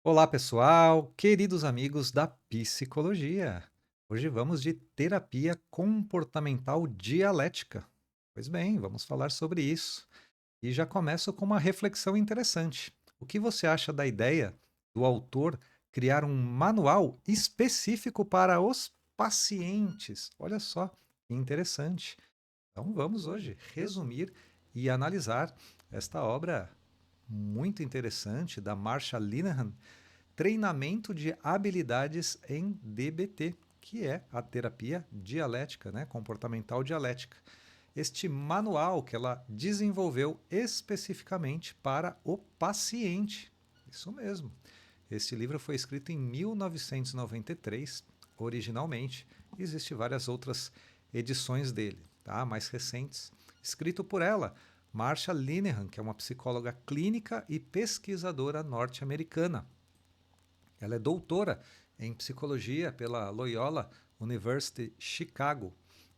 Olá, pessoal, queridos amigos da psicologia. Hoje vamos de terapia comportamental dialética. Pois bem, vamos falar sobre isso. E já começo com uma reflexão interessante. O que você acha da ideia do autor criar um manual específico para os pacientes? Olha só, que interessante. Então vamos hoje resumir e analisar esta obra muito interessante da Marsha Linehan, Treinamento de Habilidades em DBT, que é a terapia dialética, né, comportamental dialética. Este manual que ela desenvolveu especificamente para o paciente. Isso mesmo. Este livro foi escrito em 1993, originalmente. Existem várias outras edições dele, tá? Mais recentes. Escrito por ela, Marsha Linehan, que é uma psicóloga clínica e pesquisadora norte-americana. Ela é doutora em psicologia pela Loyola University Chicago,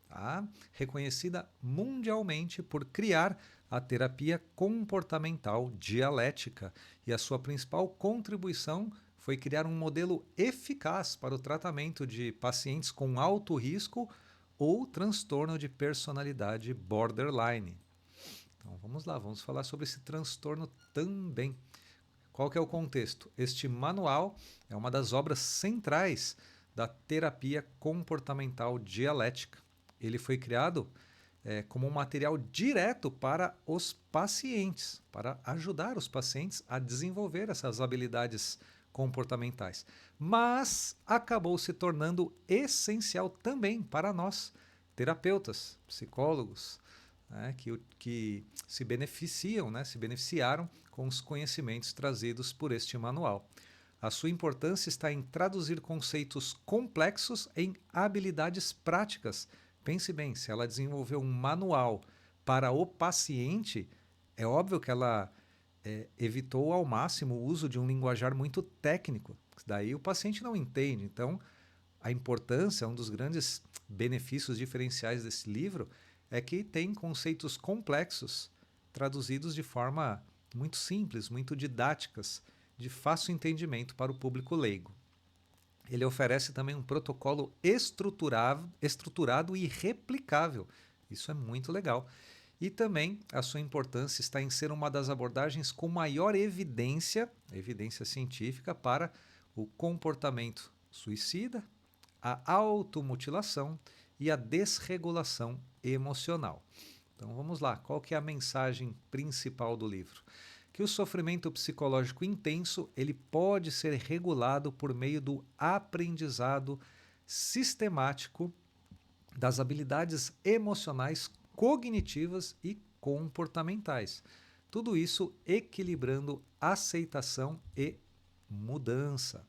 tá? Reconhecida mundialmente por criar a terapia comportamental dialética, e a sua principal contribuição foi criar um modelo eficaz para o tratamento de pacientes com alto risco ou transtorno de personalidade borderline. Então vamos lá, vamos falar sobre esse transtorno também. Qual que é o contexto? Este manual é uma das obras centrais da terapia comportamental dialética. Ele foi criado como um material direto para os pacientes, para ajudar os pacientes a desenvolver essas habilidades comportamentais. Mas acabou se tornando essencial também para nós, terapeutas, psicólogos, né, que se beneficiam, né, se beneficiaram com os conhecimentos trazidos por este manual. A sua importância está em traduzir conceitos complexos em habilidades práticas. Pense bem, se ela desenvolveu um manual para o paciente, é óbvio que ela evitou ao máximo o uso de um linguajar muito técnico. Daí o paciente não entende. Então, a importância, um dos grandes benefícios diferenciais desse livro é que tem conceitos complexos traduzidos de forma muito simples, muito didáticas, de fácil entendimento para o público leigo. Ele oferece também um protocolo estruturado e replicável. Isso é muito legal. E também a sua importância está em ser uma das abordagens com maior evidência científica para o comportamento suicida, a automutilação e a desregulação emocional. Então vamos lá, qual que é a mensagem principal do livro? Que o sofrimento psicológico intenso ele pode ser regulado por meio do aprendizado sistemático das habilidades emocionais, cognitivas e comportamentais. Tudo isso equilibrando aceitação e mudança.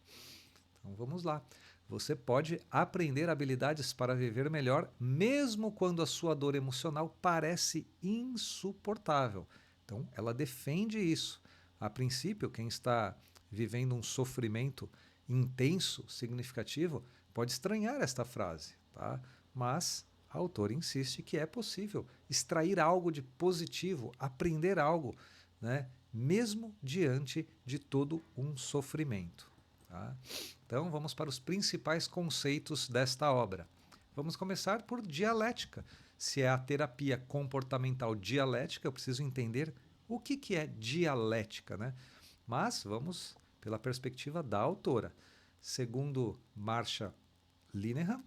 Então vamos lá. Você pode aprender habilidades para viver melhor, mesmo quando a sua dor emocional parece insuportável. Então, ela defende isso. A princípio, quem está vivendo um sofrimento intenso, significativo, pode estranhar esta frase, tá? Mas a autora insiste que é possível extrair algo de positivo, aprender algo, né? Mesmo diante de todo um sofrimento. Tá? Então, vamos para os principais conceitos desta obra. Vamos começar por dialética. Se é a terapia comportamental dialética, eu preciso entender o que é dialética, né? Mas vamos pela perspectiva da autora. Segundo Marsha Linehan,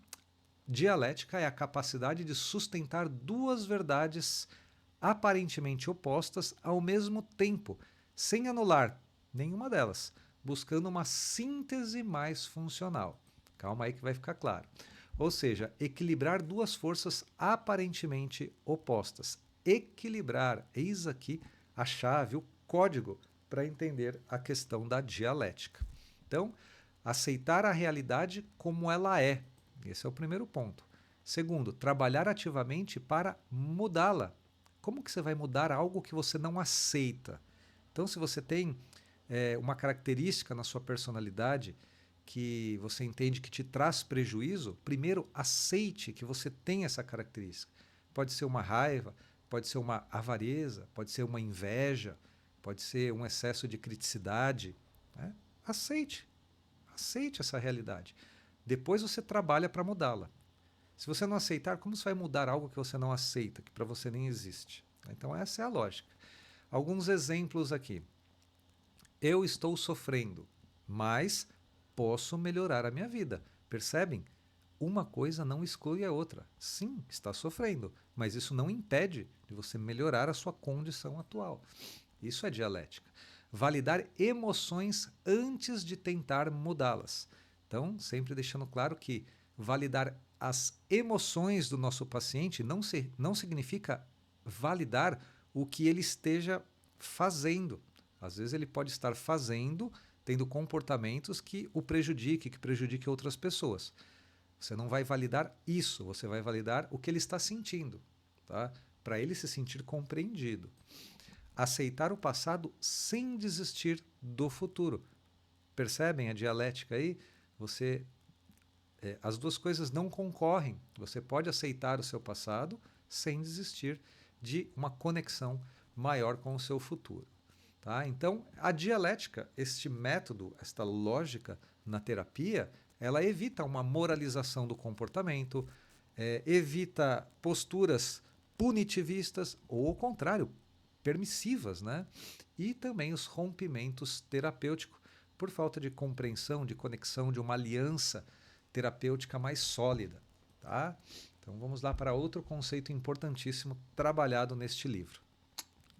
dialética é a capacidade de sustentar duas verdades aparentemente opostas ao mesmo tempo, sem anular nenhuma delas, buscando uma síntese mais funcional. Calma aí que vai ficar claro. Ou seja, equilibrar duas forças aparentemente opostas. Equilibrar, eis aqui a chave, o código para entender a questão da dialética. Então, aceitar a realidade como ela é. Esse é o primeiro ponto. Segundo, trabalhar ativamente para mudá-la. Como que você vai mudar algo que você não aceita? Então, se você tem uma característica na sua personalidade que você entende que te traz prejuízo, primeiro aceite que você tem essa característica. Pode ser uma raiva, pode ser uma avareza, pode ser uma inveja, pode ser um excesso de criticidade. Né? aceite. Aceite essa realidade. Depois você trabalha para mudá-la. Se você não aceitar, como você vai mudar algo que você não aceita, que para você nem existe? Então essa é a lógica. Alguns exemplos aqui. Eu estou sofrendo, mas posso melhorar a minha vida. Percebem? Uma coisa não exclui a outra. Sim, está sofrendo, mas isso não impede de você melhorar a sua condição atual. Isso é dialética. Validar emoções antes de tentar mudá-las. Então, sempre deixando claro que validar as emoções do nosso paciente não significa validar o que ele esteja fazendo. Às vezes ele pode estar fazendo, tendo comportamentos que o prejudiquem, que prejudiquem outras pessoas. Você não vai validar isso, você vai validar o que ele está sentindo, tá? Para ele se sentir compreendido. Aceitar o passado sem desistir do futuro. Percebem a dialética aí? As duas coisas não concorrem. Você pode aceitar o seu passado sem desistir de uma conexão maior com o seu futuro. Tá? Então, a dialética, este método, esta lógica na terapia, ela evita uma moralização do comportamento, evita posturas punitivistas ou, ao contrário, permissivas, né? E também os rompimentos terapêuticos por falta de compreensão, de conexão, de uma aliança terapêutica mais sólida. Tá? Então vamos lá para outro conceito importantíssimo trabalhado neste livro.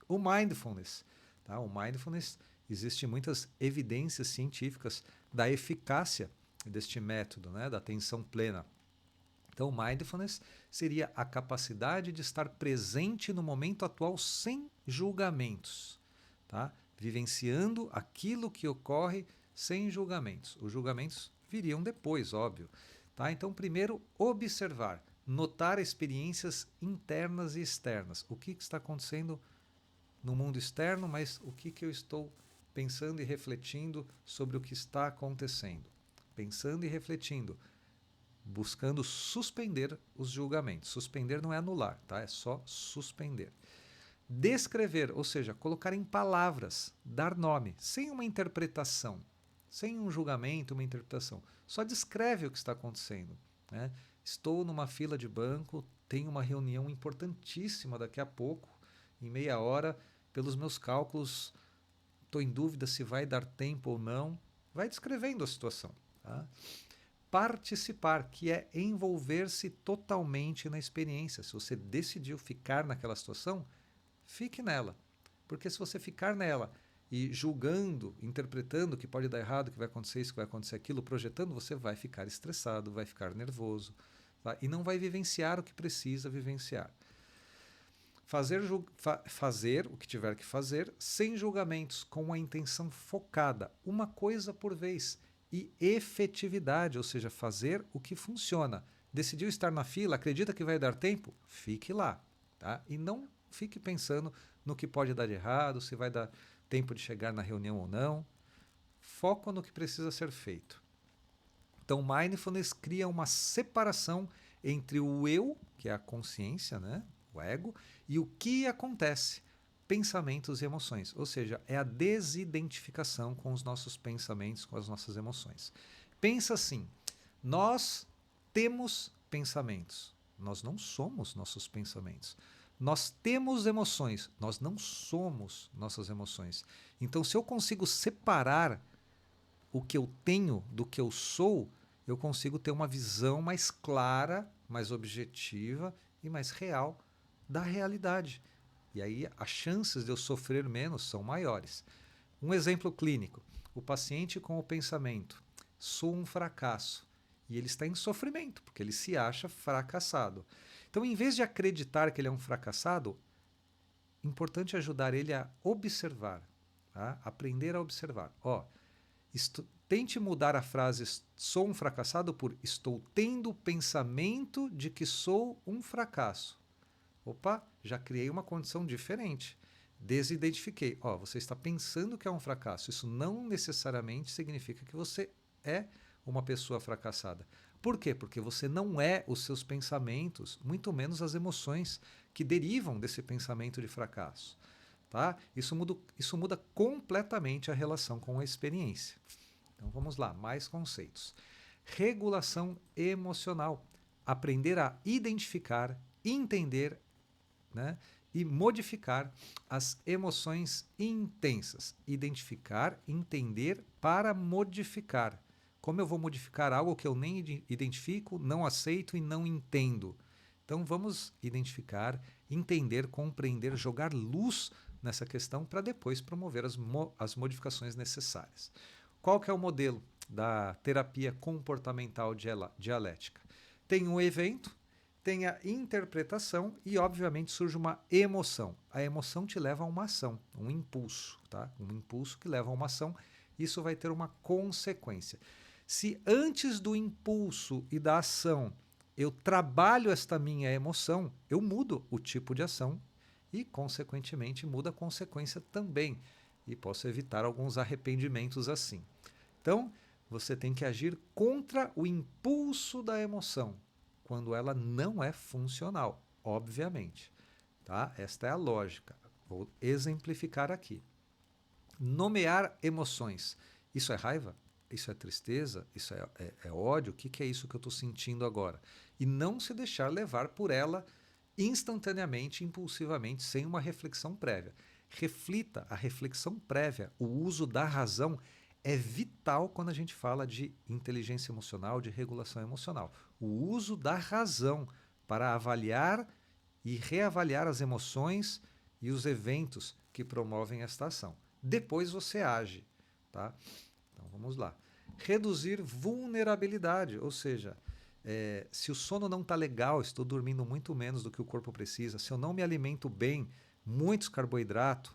O mindfulness. Tá? O mindfulness, existem muitas evidências científicas da eficácia deste método, né? Da atenção plena. Então, mindfulness seria a capacidade de estar presente no momento atual sem julgamentos, tá? Vivenciando aquilo que ocorre sem julgamentos. Os julgamentos viriam depois, óbvio. Tá? Então, primeiro, observar, notar experiências internas e externas. O que está acontecendo no mundo externo, mas o que eu estou pensando e refletindo sobre o que está acontecendo. Pensando e refletindo, buscando suspender os julgamentos. Suspender não é anular, tá? É só suspender. Descrever, ou seja, colocar em palavras, dar nome, sem uma interpretação, sem um julgamento, uma interpretação. Só descreve o que está acontecendo. Né? Estou numa fila de banco, tenho uma reunião importantíssima daqui a pouco, em meia hora, pelos meus cálculos, estou em dúvida se vai dar tempo ou não. Vai descrevendo a situação. Tá? Participar, que é envolver-se totalmente na experiência. Se você decidiu ficar naquela situação, fique nela. Porque se você ficar nela e julgando, interpretando que pode dar errado, que vai acontecer isso, que vai acontecer aquilo, projetando, você vai ficar estressado, vai ficar nervoso, tá? E não vai vivenciar o que precisa vivenciar. Fazer o que tiver que fazer sem julgamentos, com a intenção focada, uma coisa por vez. E efetividade, ou seja, fazer o que funciona. Decidiu estar na fila, acredita que vai dar tempo? Fique lá. Tá? E não fique pensando no que pode dar de errado, se vai dar tempo de chegar na reunião ou não. Foco no que precisa ser feito. Então, mindfulness cria uma separação entre o eu, que é a consciência, né? O ego, e o que acontece, pensamentos e emoções. Ou seja, é a desidentificação com os nossos pensamentos, com as nossas emoções. Pensa assim, nós temos pensamentos, nós não somos nossos pensamentos. Nós temos emoções, nós não somos nossas emoções. Então, se eu consigo separar o que eu tenho do que eu sou, eu consigo ter uma visão mais clara, mais objetiva e mais real da realidade. E aí as chances de eu sofrer menos são maiores. Um exemplo clínico: o paciente com o pensamento, sou um fracasso, e ele está em sofrimento, porque ele se acha fracassado. Então, em vez de acreditar que ele é um fracassado, é importante ajudar ele a observar, tá? Aprender a observar. Tente mudar a frase sou um fracassado por estou tendo o pensamento de que sou um fracasso. Opa, já criei uma condição diferente. Desidentifiquei. Você está pensando que é um fracasso. Isso não necessariamente significa que você é uma pessoa fracassada. Por quê? Porque você não é os seus pensamentos, muito menos as emoções que derivam desse pensamento de fracasso. Tá? Isso muda completamente a relação com a experiência. Então vamos lá, mais conceitos. Regulação emocional. Aprender a identificar, entender, né, e modificar as emoções intensas. Identificar, entender para modificar. Como eu vou modificar algo que eu nem identifico, não aceito e não entendo? Então vamos identificar, entender, compreender, jogar luz nessa questão para depois promover as modificações necessárias. Qual que é o modelo da terapia comportamental dialética? Tem um evento, tem a interpretação e, obviamente, surge uma emoção. A emoção te leva a uma ação, um impulso, tá? Um impulso que leva a uma ação. Isso vai ter uma consequência. Se antes do impulso e da ação eu trabalho esta minha emoção, eu mudo o tipo de ação e, consequentemente, muda a consequência também. E posso evitar alguns arrependimentos assim. Então, você tem que agir contra o impulso da emoção, quando ela não é funcional, obviamente. Tá? Esta é a lógica. Vou exemplificar aqui. Nomear emoções. Isso é raiva? Isso é tristeza? Isso é ódio? O que é isso que eu estou sentindo agora? E não se deixar levar por ela instantaneamente, impulsivamente, sem uma reflexão prévia. Reflita. A reflexão prévia, o uso da razão é vital quando a gente fala de inteligência emocional, de regulação emocional. O uso da razão para avaliar e reavaliar as emoções e os eventos que promovem esta ação. Depois você age, tá? Então vamos lá. Reduzir vulnerabilidade, ou seja, se o sono não está legal, estou dormindo muito menos do que o corpo precisa, se eu não me alimento bem, muitos carboidratos,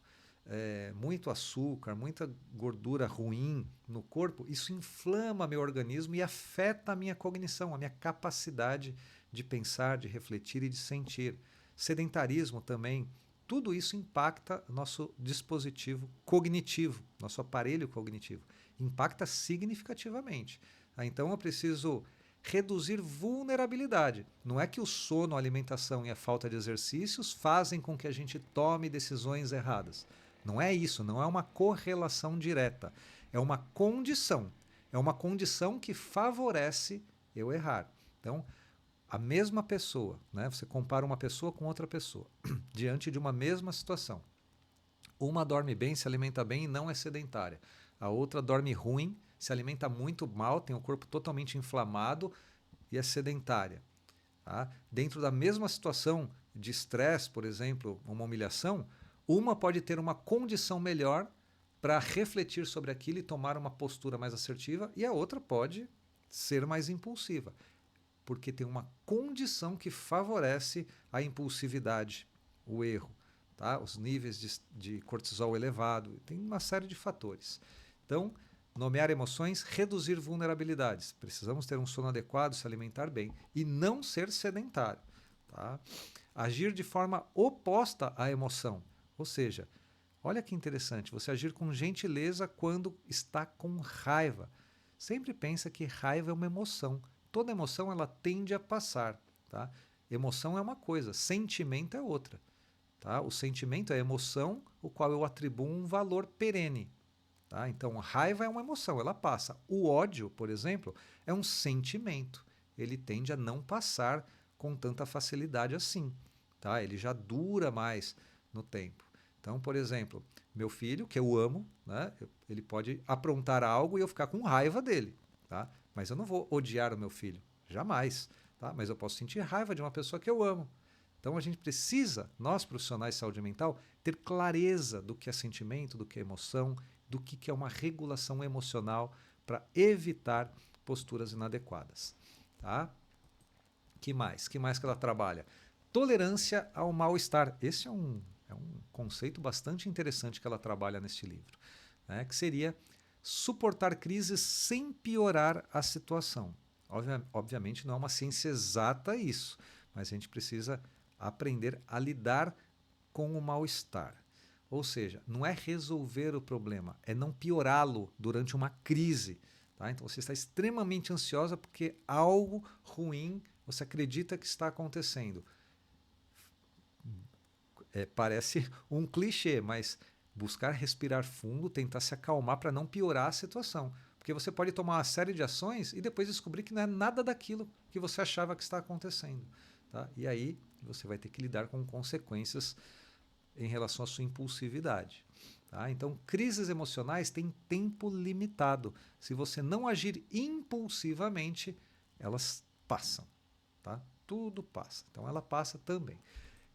muito açúcar, muita gordura ruim no corpo, isso inflama meu organismo e afeta a minha cognição, a minha capacidade de pensar, de refletir e de sentir. Sedentarismo também, tudo isso impacta nosso dispositivo cognitivo, nosso aparelho cognitivo. Impacta significativamente. Então eu preciso reduzir vulnerabilidade. Não é que o sono, a alimentação e a falta de exercícios fazem com que a gente tome decisões erradas. Não é isso, não é uma correlação direta. É uma condição. É uma condição que favorece eu errar. Então, a mesma pessoa, né? Você compara uma pessoa com outra pessoa, diante de uma mesma situação. Uma dorme bem, se alimenta bem e não é sedentária. A outra dorme ruim, se alimenta muito mal, tem o corpo totalmente inflamado e é sedentária. Tá? Dentro da mesma situação de estresse, por exemplo, uma humilhação, uma pode ter uma condição melhor para refletir sobre aquilo e tomar uma postura mais assertiva, e a outra pode ser mais impulsiva, porque tem uma condição que favorece a impulsividade, o erro, tá? Os níveis de cortisol elevado, tem uma série de fatores. Então, nomear emoções, reduzir vulnerabilidades. Precisamos ter um sono adequado, se alimentar bem e não ser sedentário. Tá? Agir de forma oposta à emoção. Ou seja, olha que interessante, você agir com gentileza quando está com raiva. Sempre pensa que raiva é uma emoção. Toda emoção ela tende a passar. Tá? Emoção é uma coisa, sentimento é outra. Tá? O sentimento é a emoção, o qual eu atribuo um valor perene. Tá? Então, a raiva é uma emoção, ela passa. O ódio, por exemplo, é um sentimento. Ele tende a não passar com tanta facilidade assim. Tá? Ele já dura mais no tempo. Então, por exemplo, meu filho, que eu amo, né? Ele pode aprontar algo e eu ficar com raiva dele. Tá? Mas eu não vou odiar o meu filho, jamais. Tá? Mas eu posso sentir raiva de uma pessoa que eu amo. Então a gente precisa, nós profissionais de saúde mental, ter clareza do que é sentimento, do que é emoção, do que é uma regulação emocional para evitar posturas inadequadas. Tá? Que mais? Que mais que ela trabalha? Tolerância ao mal-estar. Esse é um conceito bastante interessante que ela trabalha neste livro, né? Que seria suportar crises sem piorar a situação. Obviamente não é uma ciência exata isso, mas a gente precisa aprender a lidar com o mal-estar. Ou seja, não é resolver o problema, é não piorá-lo durante uma crise. Tá? Então você está extremamente ansiosa porque algo ruim você acredita que está acontecendo. Parece um clichê, mas buscar respirar fundo, tentar se acalmar para não piorar a situação. Porque você pode tomar uma série de ações e depois descobrir que não é nada daquilo que você achava que está acontecendo. Tá? E aí você vai ter que lidar com consequências em relação à sua impulsividade. Tá? Então, crises emocionais têm tempo limitado. Se você não agir impulsivamente, elas passam. Tá? Tudo passa. Então, ela passa também.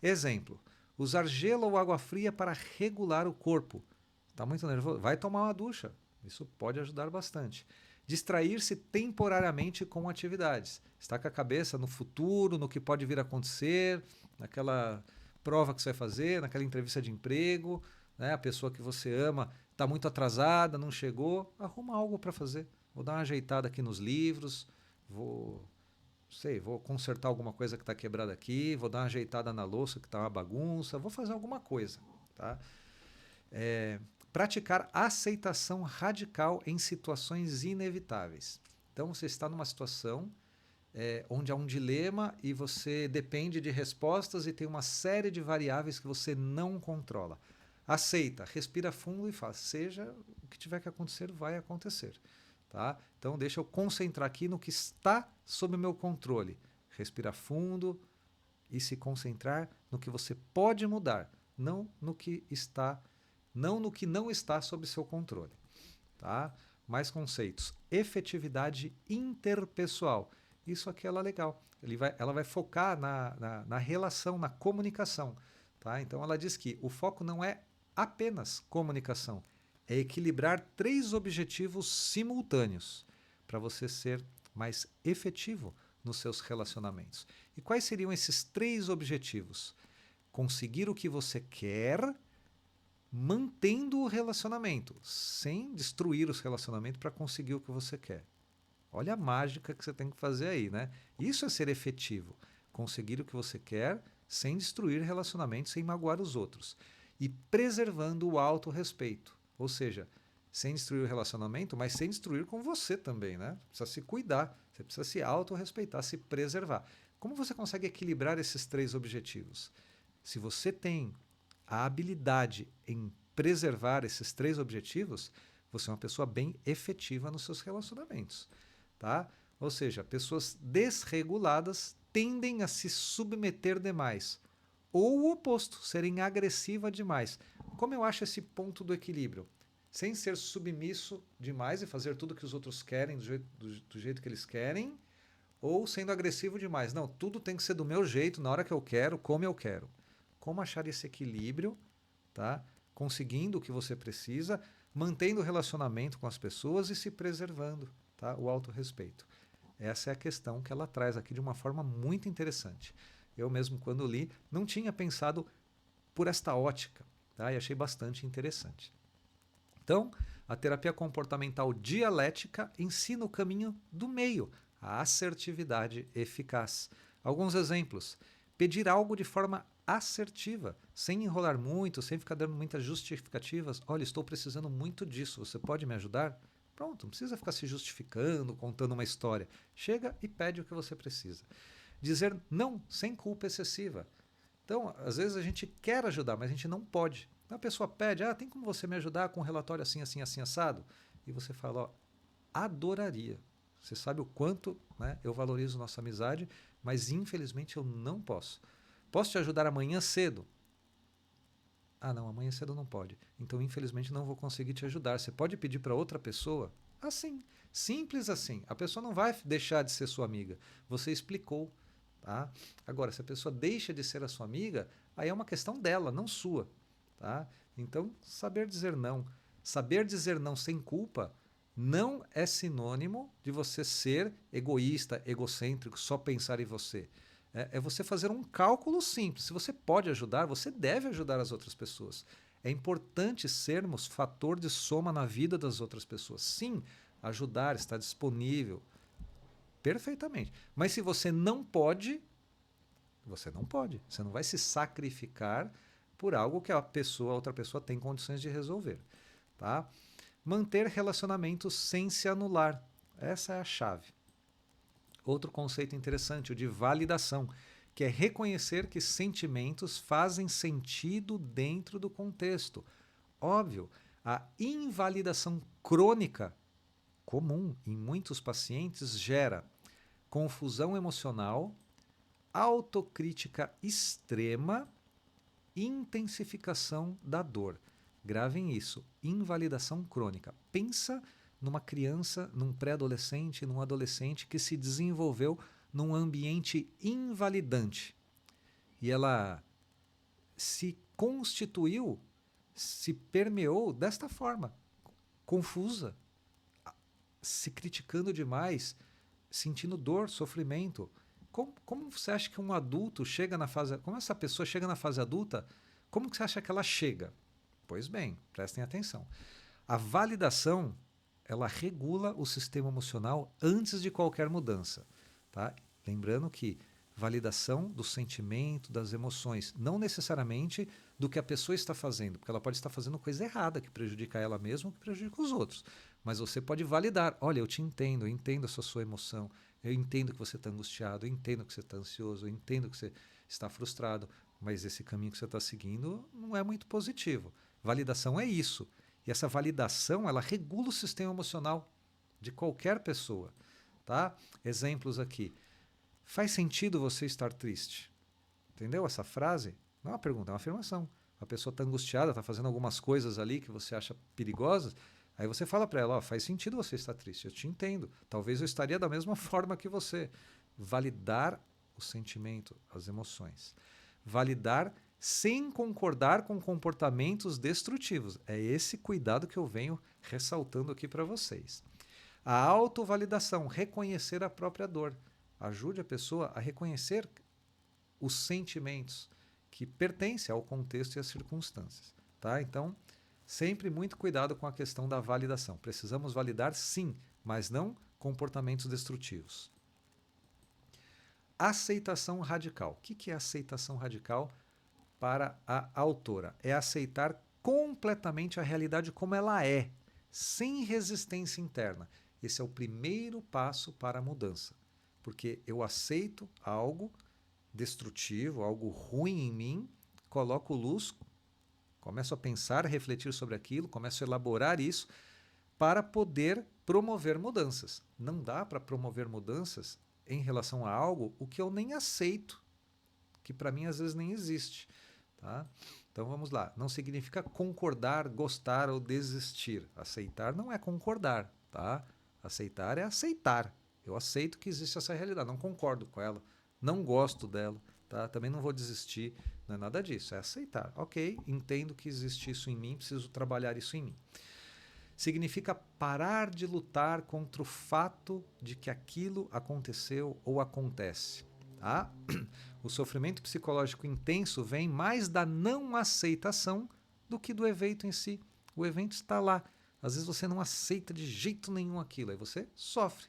Exemplo: usar gelo ou água fria para regular o corpo. Está muito nervoso? Vai tomar uma ducha. Isso pode ajudar bastante. Distrair-se temporariamente com atividades. Está com a cabeça no futuro, no que pode vir a acontecer, naquela prova que você vai fazer, naquela entrevista de emprego, né? A pessoa que você ama está muito atrasada, não chegou. Arruma algo para fazer. Vou dar uma ajeitada aqui nos livros, vou consertar alguma coisa que está quebrada aqui, vou dar uma ajeitada na louça que está uma bagunça, vou fazer alguma coisa. Tá? Praticar aceitação radical em situações inevitáveis. Então você está numa situação onde há um dilema e você depende de respostas e tem uma série de variáveis que você não controla. Aceita, respira fundo e fala, seja o que tiver que acontecer, vai acontecer. Tá? Então deixa eu concentrar aqui no que está sob meu controle. Respirar fundo e se concentrar no que você pode mudar, não no que não está sob seu controle. Tá? Mais conceitos. Efetividade interpessoal. Isso aqui é legal. Ela vai focar na relação, na comunicação. Tá? Então ela diz que o foco não é apenas comunicação, é equilibrar 3 objetivos simultâneos para você ser mais efetivo nos seus relacionamentos. E quais seriam esses 3 objetivos? Conseguir o que você quer, mantendo o relacionamento, sem destruir os relacionamentos para conseguir o que você quer. Olha a mágica que você tem que fazer aí, né? Isso é ser efetivo. Conseguir o que você quer sem destruir relacionamentos, sem magoar os outros. E preservando o autorrespeito. Ou seja, sem destruir o relacionamento, mas sem destruir com você também, né? Precisa se cuidar, você precisa se autorrespeitar, se preservar. Como você consegue equilibrar esses 3 objetivos? Se você tem a habilidade em preservar esses 3 objetivos, você é uma pessoa bem efetiva nos seus relacionamentos. Tá? Ou seja, pessoas desreguladas tendem a se submeter demais. Ou o oposto, serem agressivas demais. Como eu acho esse ponto do equilíbrio? Sem ser submisso demais e fazer tudo que os outros querem do jeito que eles querem, ou sendo agressivo demais. Não, tudo tem que ser do meu jeito, na hora que eu quero, como eu quero. Como achar esse equilíbrio, tá? Conseguindo o que você precisa, mantendo o relacionamento com as pessoas e se preservando, tá? O autorrespeito. Essa é a questão que ela traz aqui de uma forma muito interessante. Eu mesmo, quando li, não tinha pensado por esta ótica, tá? E achei bastante interessante. Então, a terapia comportamental dialética ensina o caminho do meio, a assertividade eficaz. Alguns exemplos. Pedir algo de forma assertiva, sem enrolar muito, sem ficar dando muitas justificativas. Olha, estou precisando muito disso, você pode me ajudar? Pronto, não precisa ficar se justificando, contando uma história. Chega e pede o que você precisa. Dizer não sem culpa excessiva. Então, às vezes a gente quer ajudar, mas a gente não pode. A pessoa pede, tem como você me ajudar com um relatório assim, assim, assim, assado? E você fala, ó, adoraria. Você sabe o quanto, né, eu valorizo nossa amizade, mas infelizmente eu não posso. Posso te ajudar amanhã cedo? Ah, não, amanhã cedo não pode. Então, infelizmente, não vou conseguir te ajudar. Você pode pedir para outra pessoa? Assim, simples assim. A pessoa não vai deixar de ser sua amiga. Você explicou. Tá? Agora, se a pessoa deixa de ser a sua amiga, aí é uma questão dela, não sua. Tá? Então, saber dizer não. Saber dizer não sem culpa não é sinônimo de você ser egoísta, egocêntrico, só pensar em você. É você fazer um cálculo simples. Se você pode ajudar, você deve ajudar as outras pessoas. É importante sermos fator de soma na vida das outras pessoas. Sim, ajudar, estar disponível. Perfeitamente. Mas se você não pode, você não pode. Você não vai se sacrificar por algo que a outra pessoa tem condições de resolver. Tá? Manter relacionamentos sem se anular. Essa é a chave. Outro conceito interessante, o de validação, que é reconhecer que sentimentos fazem sentido dentro do contexto. Óbvio, a invalidação crônica comum em muitos pacientes, gera confusão emocional, autocrítica extrema, intensificação da dor. Gravem isso, invalidação crônica. Pensa numa criança, num pré-adolescente, num adolescente que se desenvolveu num ambiente invalidante. E ela se constituiu, se permeou desta forma, confusa, se criticando demais, sentindo dor, sofrimento. Como você acha que um adulto chega na fase... Como essa pessoa chega na fase adulta, como que você acha que ela chega? Pois bem, prestem atenção. A validação, ela regula o sistema emocional antes de qualquer mudança. Tá? Lembrando que validação do sentimento, das emoções, não necessariamente do que a pessoa está fazendo, porque ela pode estar fazendo coisa errada que prejudica ela mesma ou que prejudica os outros. Mas você pode validar. Olha, eu te entendo, eu entendo essa sua emoção, eu entendo que você está angustiado, eu entendo que você está ansioso, eu entendo que você está frustrado, mas esse caminho que você está seguindo não é muito positivo. Validação é isso. E essa validação, ela regula o sistema emocional de qualquer pessoa. Tá? Exemplos aqui. Faz sentido você estar triste? Entendeu essa frase? Não é uma pergunta, é uma afirmação. A pessoa está angustiada, está fazendo algumas coisas ali que você acha perigosas. Aí você fala para ela, faz sentido você estar triste, eu te entendo. Talvez eu estaria da mesma forma que você. Validar o sentimento, as emoções. Validar sem concordar com comportamentos destrutivos. É esse cuidado que eu venho ressaltando aqui para vocês. A autovalidação, reconhecer a própria dor. Ajude a pessoa a reconhecer os sentimentos que pertencem ao contexto e às circunstâncias. Tá? Então, sempre muito cuidado com a questão da validação. Precisamos validar, sim, mas não comportamentos destrutivos. Aceitação radical. O que é aceitação radical para a autora? É aceitar completamente a realidade como ela é, sem resistência interna. Esse é o primeiro passo para a mudança. Porque eu aceito algo destrutivo, algo ruim em mim, coloco luz, começo a pensar, a refletir sobre aquilo, começo a elaborar isso para poder promover mudanças. Não dá para promover mudanças em relação a algo o que eu nem aceito, que para mim às vezes nem existe. Tá? Então vamos lá. Não significa concordar, gostar ou desistir. Aceitar não é concordar. Tá? Aceitar é aceitar. Eu aceito que existe essa realidade, não concordo com ela, não gosto dela, tá? Também não vou desistir, não é nada disso, é aceitar. Ok, entendo que existe isso em mim, preciso trabalhar isso em mim. Significa parar de lutar contra o fato de que aquilo aconteceu ou acontece. Tá? O sofrimento psicológico intenso vem mais da não aceitação do que do evento em si. O evento está lá. Às vezes você não aceita de jeito nenhum aquilo, aí você sofre.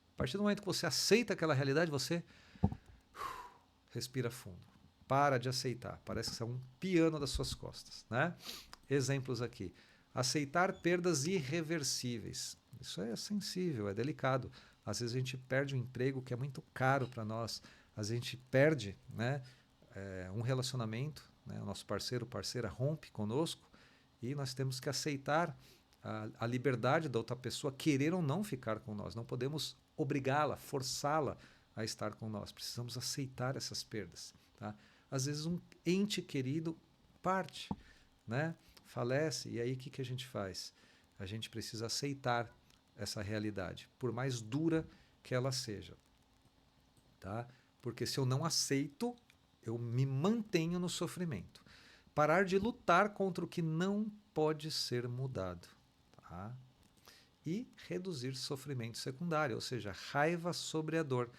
A partir do momento que você aceita aquela realidade, você respira fundo. Para de aceitar. Parece que é um piano das suas costas. Né? Exemplos aqui. Aceitar perdas irreversíveis. Isso é sensível, é delicado. Às vezes a gente perde um emprego que é muito caro para nós. Às vezes a gente perde, né, um relacionamento. Né? O nosso parceiro ou parceira rompe conosco e nós temos que aceitar a liberdade da outra pessoa querer ou não ficar com nós. Não podemos obrigá-la, forçá-la a estar com nós. Precisamos aceitar essas perdas. Tá? Às vezes um ente querido parte, né? Falece, e aí o que a gente faz? A gente precisa aceitar essa realidade, por mais dura que ela seja. Tá? Porque se eu não aceito, eu me mantenho no sofrimento. Parar de lutar contra o que não pode ser mudado. Tá? E reduzir sofrimento secundário, ou seja, raiva sobre a dor.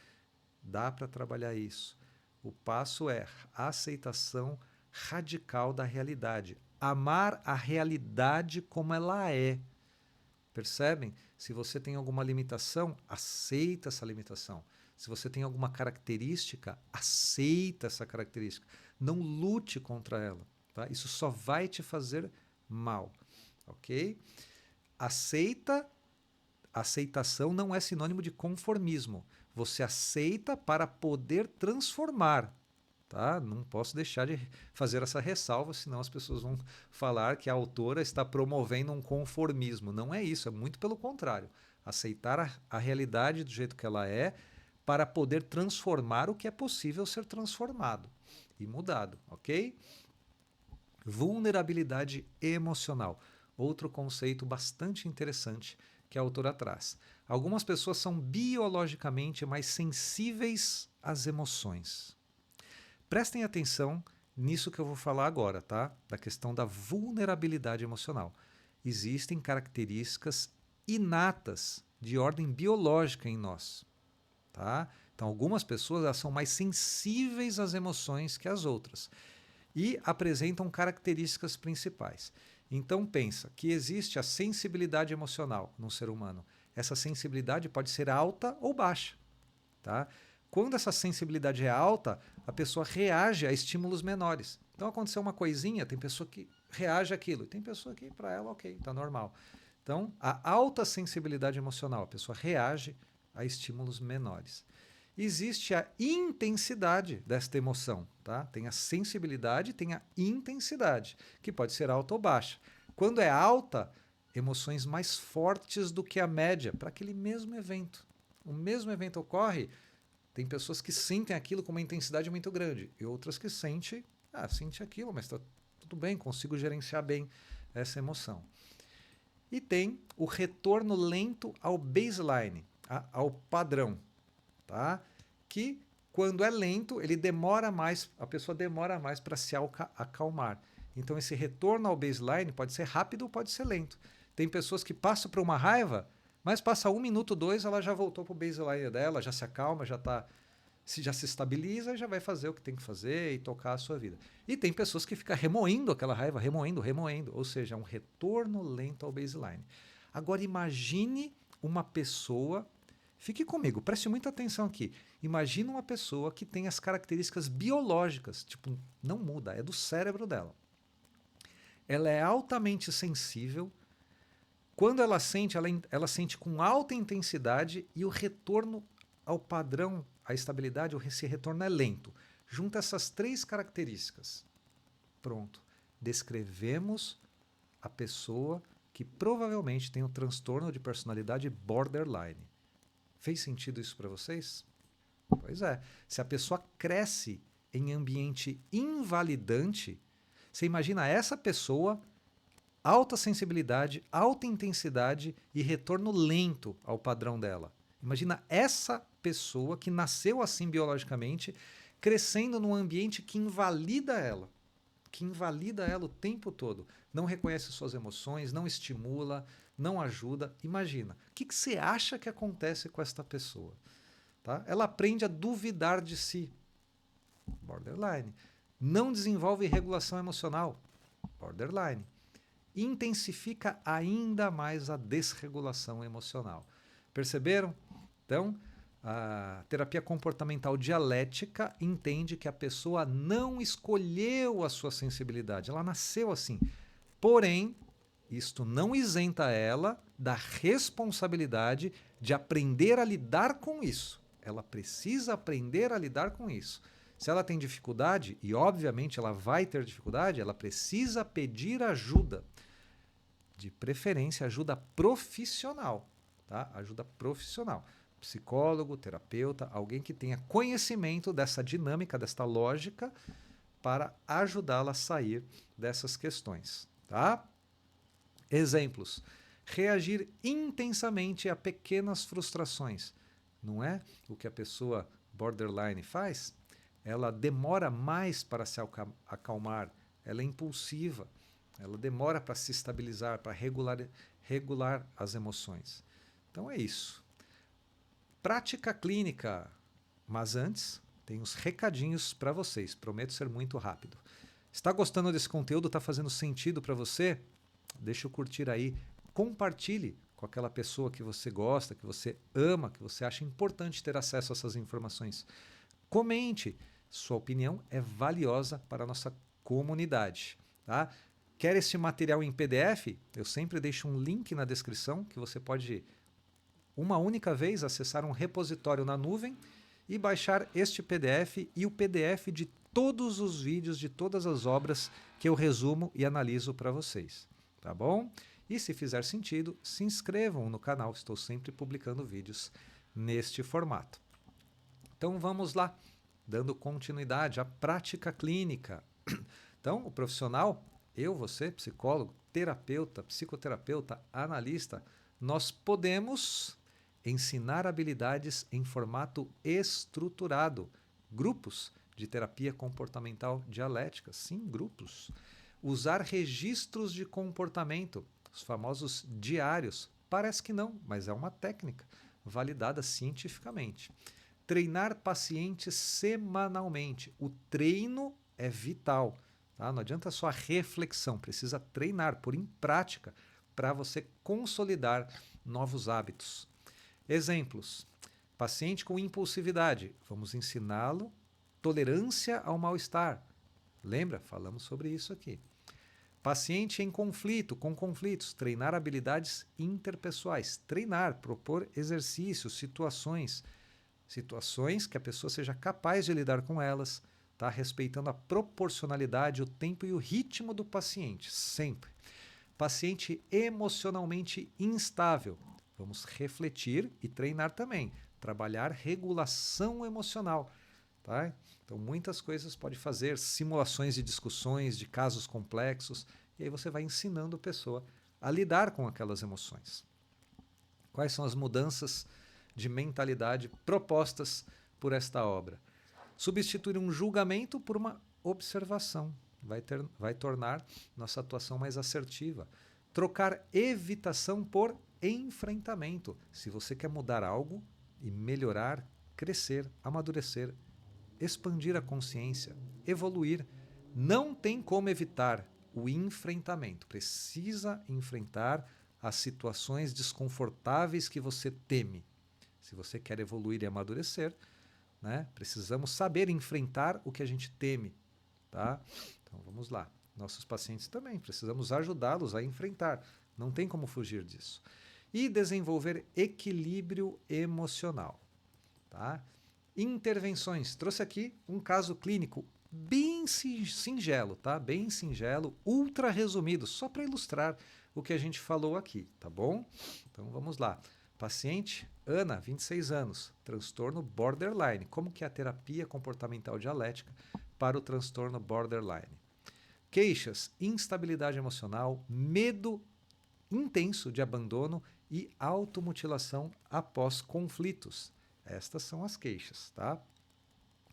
Dá para trabalhar isso. O passo é a aceitação radical da realidade. Amar a realidade como ela é. Percebem? Se você tem alguma limitação, aceita essa limitação. Se você tem alguma característica, aceita essa característica. Não lute contra ela. Tá? Isso só vai te fazer mal. Ok? Aceitação não é sinônimo de conformismo. Você aceita para poder transformar. Tá? Não posso deixar de fazer essa ressalva, senão as pessoas vão falar que a autora está promovendo um conformismo. Não é isso, é muito pelo contrário. aceitar a realidade do jeito que ela é, para poder transformar o que é possível ser transformado e mudado, ok? Vulnerabilidade emocional, outro conceito bastante interessante que a autora traz. Algumas pessoas são biologicamente mais sensíveis às emoções. Prestem atenção nisso que eu vou falar agora, tá? Da questão da vulnerabilidade emocional. Existem características inatas de ordem biológica em nós, tá? Então, algumas pessoas elas são mais sensíveis às emoções que as outras e apresentam características principais. Então, pensa que existe a sensibilidade emocional no ser humano. Essa sensibilidade pode ser alta ou baixa, tá? Quando essa sensibilidade é alta, a pessoa reage a estímulos menores. Então, aconteceu uma coisinha, tem pessoa que reage àquilo, tem pessoa que, para ela, ok, está normal. Então, a alta sensibilidade emocional, a pessoa reage a estímulos menores. Existe a intensidade desta emoção, tá? Tem a sensibilidade, tem a intensidade, que pode ser alta ou baixa. Quando é alta, emoções mais fortes do que a média para aquele mesmo evento. O mesmo evento ocorre, tem pessoas que sentem aquilo com uma intensidade muito grande e outras que sente aquilo, mas está tudo bem, consigo gerenciar bem essa emoção. E tem o retorno lento ao baseline, ao padrão, tá? Que quando é lento, ele demora mais, a pessoa demora mais para se acalmar. Então esse retorno ao baseline pode ser rápido ou pode ser lento. Tem pessoas que passam por uma raiva, mas passa 1 minuto, 2, ela já voltou para o baseline dela, já se acalma, já se estabiliza e já vai fazer o que tem que fazer e tocar a sua vida. E tem pessoas que ficam remoendo aquela raiva, remoendo, ou seja, um retorno lento ao baseline. Agora imagine uma pessoa, fique comigo, preste muita atenção aqui. Imagina uma pessoa que tem as características biológicas, tipo, não muda, é do cérebro dela. Ela é altamente sensível. Quando ela ela sente com alta intensidade e o retorno ao padrão, à estabilidade, esse retorno é lento. Junta essas 3 características. Pronto. Descrevemos a pessoa que provavelmente tem um transtorno de personalidade borderline. Fez sentido isso para vocês? Pois é. Se a pessoa cresce em ambiente invalidante, você imagina essa pessoa, alta sensibilidade, alta intensidade e retorno lento ao padrão dela. Imagina essa pessoa que nasceu assim biologicamente, crescendo num ambiente que invalida ela o tempo todo. Não reconhece suas emoções, não estimula, não ajuda. Imagina, o que você acha que acontece com esta pessoa? Tá? Ela aprende a duvidar de si. Borderline. Não desenvolve regulação emocional. Borderline. Intensifica ainda mais a desregulação emocional. Perceberam? Então, a terapia comportamental dialética entende que a pessoa não escolheu a sua sensibilidade, ela nasceu assim. Porém, isto não isenta ela da responsabilidade de aprender a lidar com isso. Ela precisa aprender a lidar com isso. Se ela tem dificuldade, e obviamente ela vai ter dificuldade, ela precisa pedir ajuda. De preferência, ajuda profissional. Tá? Ajuda profissional. Psicólogo, terapeuta, alguém que tenha conhecimento dessa dinâmica, desta lógica, para ajudá-la a sair dessas questões. Tá? Exemplos. Reagir intensamente a pequenas frustrações. Não é o que a pessoa borderline faz? Ela demora mais para se acalmar, ela é impulsiva, ela demora para se estabilizar, para regular as emoções. Então é isso. Prática clínica. Mas antes, tem uns recadinhos para vocês. Prometo ser muito rápido. Está gostando desse conteúdo? Está fazendo sentido para você? Deixa eu curtir aí. Compartilhe com aquela pessoa que você gosta, que você ama, que você acha importante ter acesso a essas informações. Comente. Sua opinião é valiosa para a nossa comunidade. Tá? Quer esse material em PDF? Eu sempre deixo um link na descrição que você pode, uma única vez, acessar um repositório na nuvem e baixar este PDF e o PDF de todos os vídeos, de todas as obras que eu resumo e analiso para vocês. Tá bom? E se fizer sentido, se inscrevam no canal, estou sempre publicando vídeos neste formato. Então vamos lá, dando continuidade à prática clínica. Então, o profissional, eu, você, psicólogo, terapeuta, psicoterapeuta, analista, nós podemos ensinar habilidades em formato estruturado, grupos de terapia comportamental dialética, sim, grupos. Usar registros de comportamento, os famosos diários. Parece que não, mas é uma técnica validada cientificamente. Treinar pacientes semanalmente. O treino é vital. Tá? Não adianta só a reflexão, precisa treinar, pôr em prática para você consolidar novos hábitos. Exemplos: paciente com impulsividade, vamos ensiná-lo tolerância ao mal-estar. Lembra? Falamos sobre isso aqui. Paciente em conflito, com conflitos, treinar habilidades interpessoais. Treinar, propor exercícios, situações que a pessoa seja capaz de lidar com elas, tá? Respeitando a proporcionalidade, o tempo e o ritmo do paciente, sempre. Paciente emocionalmente instável. Vamos refletir e treinar também. Trabalhar regulação emocional. Tá? Então, muitas coisas pode fazer, simulações de discussões, de casos complexos, e aí você vai ensinando a pessoa a lidar com aquelas emoções. Quais são as mudanças de mentalidade propostas por esta obra? Substituir um julgamento por uma observação. Vai tornar nossa atuação mais assertiva. Trocar evitação por enfrentamento. Se você quer mudar algo e melhorar, crescer, amadurecer, expandir a consciência, evoluir, não tem como evitar o enfrentamento. Precisa enfrentar as situações desconfortáveis que você teme. Se você quer evoluir e amadurecer, né, precisamos saber enfrentar o que a gente teme. Tá? Então vamos lá. Nossos pacientes também, precisamos ajudá-los a enfrentar. Não tem como fugir disso. E desenvolver equilíbrio emocional. Tá? Intervenções. Trouxe aqui um caso clínico bem singelo, tá? Bem singelo, ultra resumido, só para ilustrar o que a gente falou aqui, tá bom? Então vamos lá. Paciente Ana, 26 anos, transtorno borderline. Como que é a terapia comportamental dialética para o transtorno borderline? Queixas: instabilidade emocional, medo intenso de abandono e automutilação após conflitos. Estas são as queixas, tá?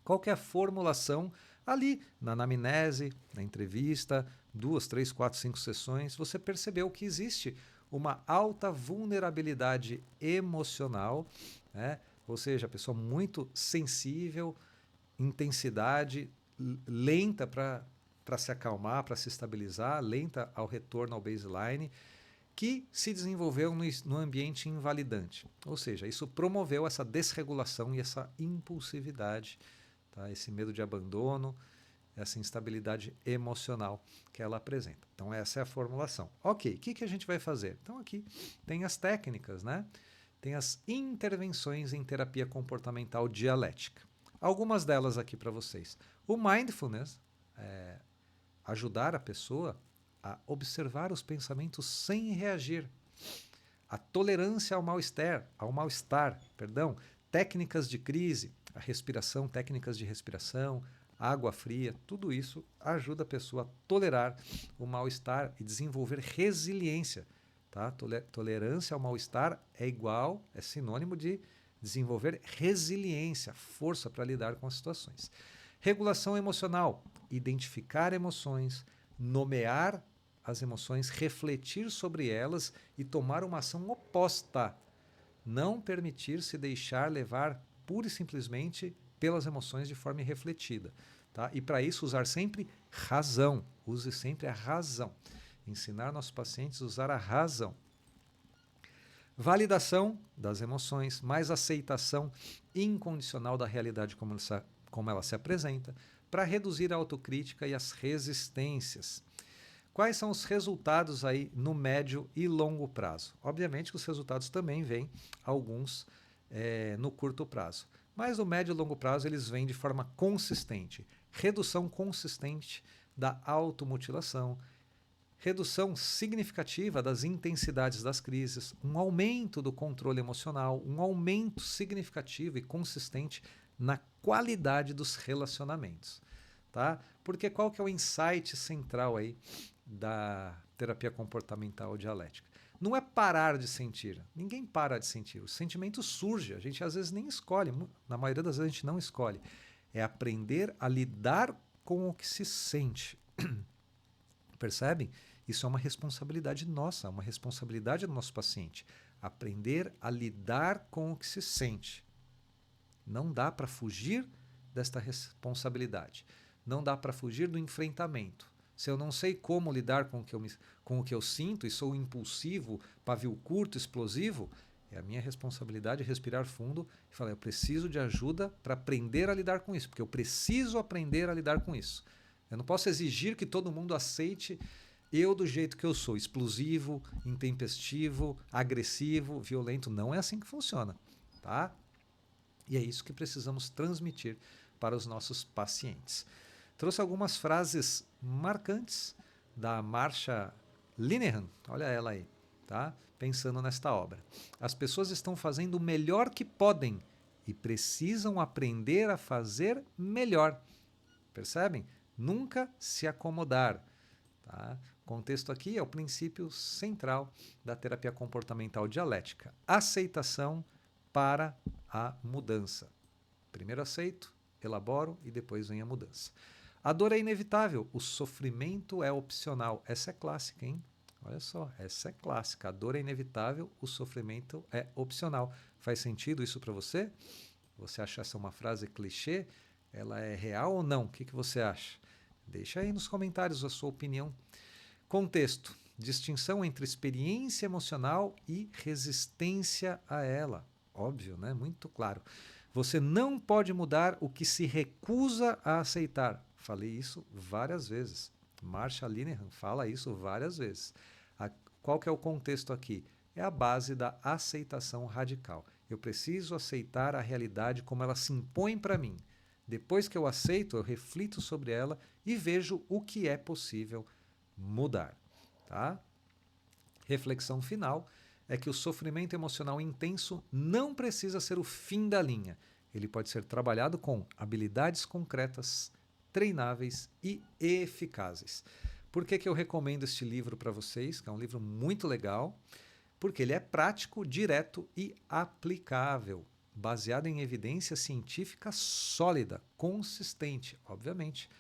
Qual que é a formulação? Ali, na anamnese, na entrevista, 2, 3, 4, 5 sessões, você percebeu que existe uma alta vulnerabilidade emocional, né? Ou seja, a pessoa muito sensível, intensidade, lenta para se acalmar, para se estabilizar, lenta ao retorno ao baseline, que se desenvolveu no ambiente invalidante. Ou seja, isso promoveu essa desregulação e essa impulsividade, tá? Esse medo de abandono, essa instabilidade emocional que ela apresenta. Então essa é a formulação. Ok, o que a gente vai fazer? Então aqui tem as técnicas, né? Tem as intervenções em terapia comportamental dialética. Algumas delas aqui para vocês. O mindfulness, ajudar a pessoa a observar os pensamentos sem reagir. A tolerância ao mal-estar, técnicas de crise, a respiração, técnicas de respiração, água fria, tudo isso ajuda a pessoa a tolerar o mal-estar e desenvolver resiliência. Tá? Tolerância ao mal-estar é sinônimo de desenvolver resiliência, força para lidar com as situações. Regulação emocional, identificar emoções, nomear as emoções, refletir sobre elas e tomar uma ação oposta. Não permitir se deixar levar pura e simplesmente pelas emoções de forma irrefletida. Tá? E para isso usar sempre razão. Use sempre a razão. Ensinar nossos pacientes a usar a razão. Validação das emoções, mais aceitação incondicional da realidade como ela se apresenta, para reduzir a autocrítica e as resistências. Quais são os resultados aí no médio e longo prazo? Obviamente que os resultados também vêm, alguns no curto prazo. Mas no médio e longo prazo eles vêm de forma consistente. Redução consistente da automutilação, redução significativa das intensidades das crises, um aumento do controle emocional, um aumento significativo e consistente na qualidade dos relacionamentos, tá? Porque qual que é o insight central aí da terapia comportamental dialética? Não é parar de sentir. Ninguém para de sentir. O sentimento surge. A gente às vezes nem escolhe. Na maioria das vezes a gente não escolhe. É aprender a lidar com o que se sente. Percebem? Isso é uma responsabilidade nossa, uma responsabilidade do nosso paciente. Aprender a lidar com o que se sente. Não dá para fugir desta responsabilidade. Não dá para fugir do enfrentamento. Se eu não sei como lidar com o que eu sinto e sou impulsivo, pavio curto, explosivo, é a minha responsabilidade respirar fundo e falar, eu preciso de ajuda para aprender a lidar com isso, porque eu preciso aprender a lidar com isso. Eu não posso exigir que todo mundo aceite eu do jeito que eu sou, explosivo, intempestivo, agressivo, violento. Não é assim que funciona, tá? E é isso que precisamos transmitir para os nossos pacientes. Trouxe algumas frases marcantes da Marsha Linehan, olha ela aí, tá? Pensando nesta obra. As pessoas estão fazendo o melhor que podem e precisam aprender a fazer melhor. Percebem? Nunca se acomodar. Tá? O contexto aqui é o princípio central da terapia comportamental dialética. Aceitação para a mudança. Primeiro aceito, elaboro e depois vem a mudança. A dor é inevitável, o sofrimento é opcional. Essa é clássica, hein? Olha só, essa é clássica. A dor é inevitável, o sofrimento é opcional. Faz sentido isso para você? Você acha essa uma frase clichê? Ela é real ou não? O que você acha? Deixa aí nos comentários a sua opinião. Contexto. Distinção entre experiência emocional e resistência a ela. Óbvio, né? Muito claro. Você não pode mudar o que se recusa a aceitar. Falei isso várias vezes. Marsha Linehan fala isso várias vezes. Qual que é o contexto aqui? É a base da aceitação radical. Eu preciso aceitar a realidade como ela se impõe para mim. Depois que eu aceito, eu reflito sobre ela e vejo o que é possível mudar. Tá? Reflexão final é que o sofrimento emocional intenso não precisa ser o fim da linha. Ele pode ser trabalhado com habilidades concretas, treináveis e eficazes. Por que eu recomendo este livro para vocês? Que é um livro muito legal, porque ele é prático, direto e aplicável, baseado em evidência científica sólida, consistente, obviamente.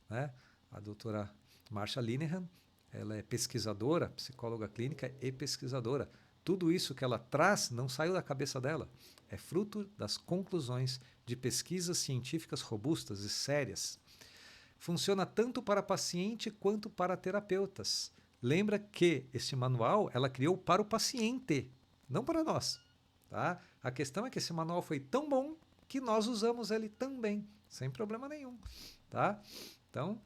Né? A doutora Marsha Linehan, ela é pesquisadora, psicóloga clínica e pesquisadora. Tudo isso que ela traz não saiu da cabeça dela. É fruto das conclusões de pesquisas científicas robustas e sérias. Funciona tanto para paciente quanto para terapeutas. Lembra que este manual ela criou para o paciente, não para nós. Tá? A questão é que esse manual foi tão bom que nós usamos ele também, sem problema nenhum. Tá? Então,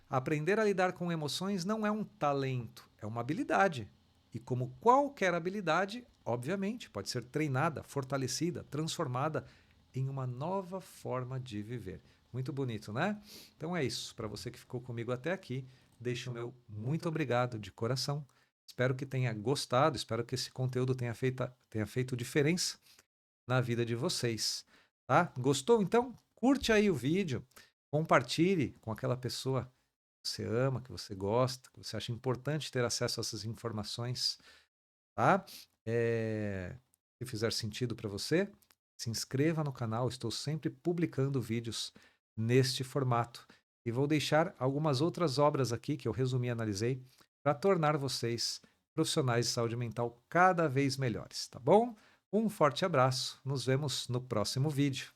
aprender a lidar com emoções não é um talento, é uma habilidade. E como qualquer habilidade, obviamente, pode ser treinada, fortalecida, transformada em uma nova forma de viver. Muito bonito, né? Então é isso. Para você que ficou comigo até aqui, deixo o meu muito obrigado de coração. Espero que tenha gostado, espero que esse conteúdo tenha feito diferença na vida de vocês. Tá? Gostou? Então, curte aí o vídeo, compartilhe com aquela pessoa que você ama, que você gosta, que você acha importante ter acesso a essas informações. Tá? Se fizer sentido para você, se inscreva no canal, estou sempre publicando vídeos neste formato. E vou deixar algumas outras obras aqui que eu resumi e analisei para tornar vocês profissionais de saúde mental cada vez melhores, tá bom? Um forte abraço, nos vemos no próximo vídeo.